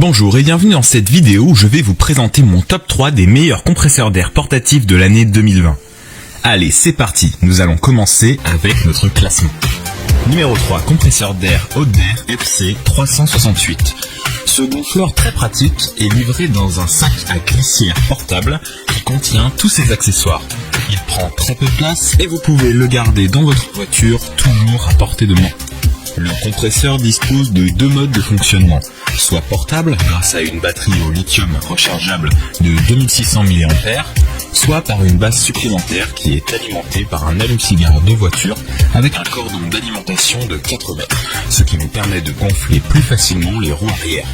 Bonjour et bienvenue dans cette vidéo où je vais vous présenter mon top 3 des meilleurs compresseurs d'air portatifs de l'année 2020. Allez, c'est parti, nous allons commencer avec notre classement. Numéro 3, compresseur d'air Odder FC 368. Ce gonfleur très pratique est livré dans un sac à glissière portable qui contient tous ses accessoires. Il prend très peu de place et vous pouvez le garder dans votre voiture toujours à portée de main. Le compresseur dispose de deux modes de fonctionnement, soit portable grâce à une batterie au lithium rechargeable de 2600 mAh, soit par une base supplémentaire qui est alimentée par un allume-cigare de voiture avec un cordon d'alimentation de 4 mètres, ce qui nous permet de gonfler plus facilement les roues arrière.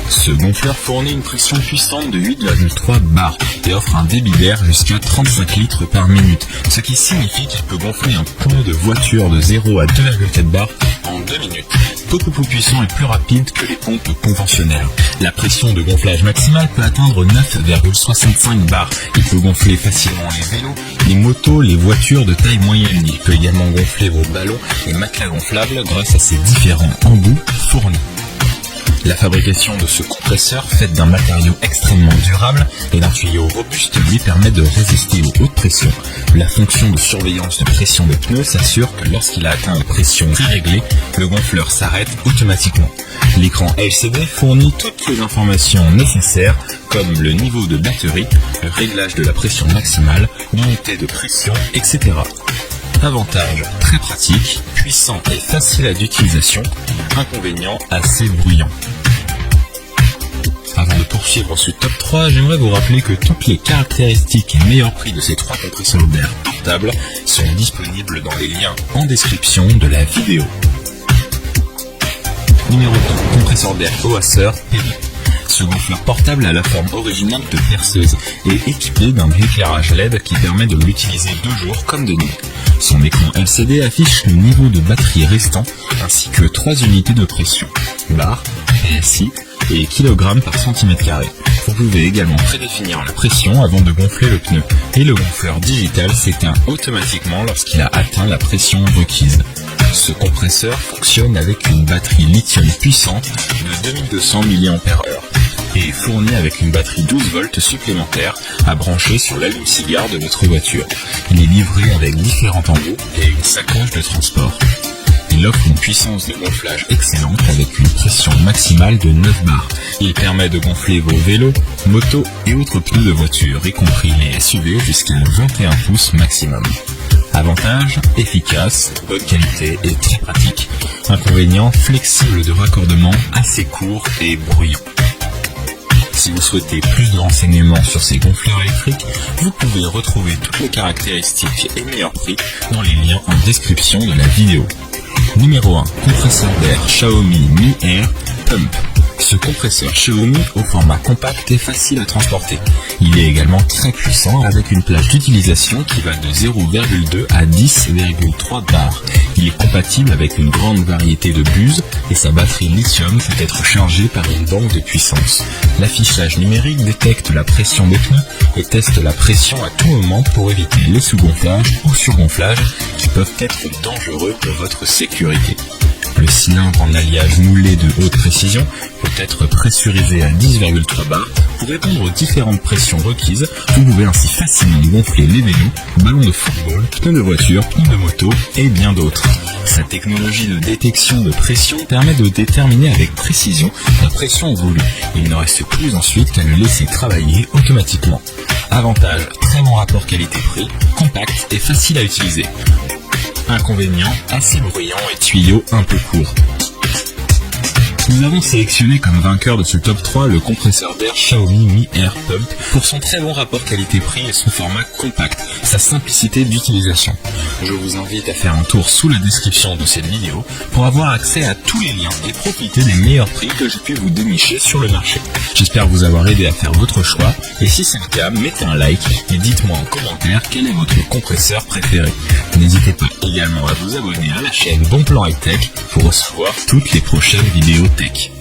Ce gonfleur fournit une pression puissante de 8,3 bars et offre un débit d'air jusqu'à 35 litres par minute, ce qui signifie qu'il peut gonfler un pneu de voiture de 0 à 2,4 bars en 2 minutes. Beaucoup plus puissant et plus rapide que les pompes conventionnelles. La pression de gonflage maximale peut atteindre 9,65 bars. Il peut gonfler facilement les vélos, les motos, les voitures de taille moyenne. Il peut également gonfler vos ballons et matelas gonflables grâce à ses différents embouts fournis. La fabrication de ce compresseur, faite d'un matériau extrêmement durable et d'un tuyau robuste, lui permet de résister aux hautes pressions. La fonction de surveillance de pression des pneus s'assure que lorsqu'il a atteint la pression réglée, le gonfleur s'arrête automatiquement. L'écran LCD fournit toutes les informations nécessaires comme le niveau de batterie, le réglage de la pression maximale, l'unité de pression, etc. Avantage, très pratique, puissant et facile d'utilisation. Inconvénient, assez bruyant. Avant de poursuivre ce top 3, j'aimerais vous rappeler que toutes les caractéristiques et meilleurs prix de ces trois compresseurs d'air portables sont disponibles dans les liens en description de la vidéo. Numéro 2, compresseur d'air Oaser PV. Ce gonfleur portable a la forme originale de perceuse et est équipé d'un éclairage LED qui permet de l'utiliser de jour comme de nuit. Son écran LCD affiche le niveau de batterie restant ainsi que 3 unités de pression, bar, PSI et kg par cm². Vous pouvez également prédéfinir la pression avant de gonfler le pneu et le gonfleur digital s'éteint automatiquement lorsqu'il a atteint la pression requise. Ce compresseur fonctionne avec une batterie lithium puissante de 2200 mAh et est fourni avec une batterie 12 volts supplémentaire à brancher sur l'allume-cigare de votre voiture. Il est livré avec différents embouts et une sacoche de transport. Il offre une puissance de gonflage excellente avec une pression maximale de 9 bars. Il permet de gonfler vos vélos, motos et autres pneus de voiture, y compris les SUV jusqu'à 21 pouces maximum. Avantage, efficace, bonne qualité et très pratique. Inconvénient, flexible de raccordement, assez court et bruyant. Si vous souhaitez plus de renseignements sur ces gonfleurs électriques, vous pouvez retrouver toutes les caractéristiques et meilleurs prix dans les liens en description de la vidéo. Numéro 1, compresseur d'air Xiaomi Mi Air Pump. Ce compresseur Xiaomi au format compact est facile à transporter. Il est également très puissant avec une plage d'utilisation qui va de 0,2 à 10,3 bars. Il est compatible avec une grande variété de buses et sa batterie lithium peut être chargée par une banque de puissance. L'affichage numérique détecte la pression des pneus et teste la pression à tout moment pour éviter les sous-gonflages ou surgonflages qui peuvent être dangereux pour votre sécurité. Le cylindre en alliage moulé de haute précision peut être pressurisé à 10,3 bars pour répondre aux différentes pressions requises. Vous pouvez ainsi facilement gonfler les vélos, ballons de football, pneus de voiture, pneus de moto et bien d'autres. Sa technologie de détection de pression permet de déterminer avec précision la pression voulue. Il ne reste plus ensuite qu'à le laisser travailler automatiquement. Avantage, très bon rapport qualité-prix, compact et facile à utiliser. Inconvénient, assez bruyant et tuyau un peu court. Nous avons sélectionné comme vainqueur de ce top 3 le compresseur d'air Xiaomi Mi Air Pump pour son très bon rapport qualité-prix et son format compact, sa simplicité d'utilisation. Je vous invite à faire un tour sous la description de cette vidéo pour avoir accès à tous les liens et profiter des meilleurs prix que j'ai pu vous dénicher sur le marché. J'espère vous avoir aidé à faire votre choix et si c'est le cas, mettez un like et dites-moi en commentaire quel est votre compresseur préféré. N'hésitez pas également à vous abonner à la chaîne Bon Plan High Tech pour recevoir toutes les prochaines vidéos tech.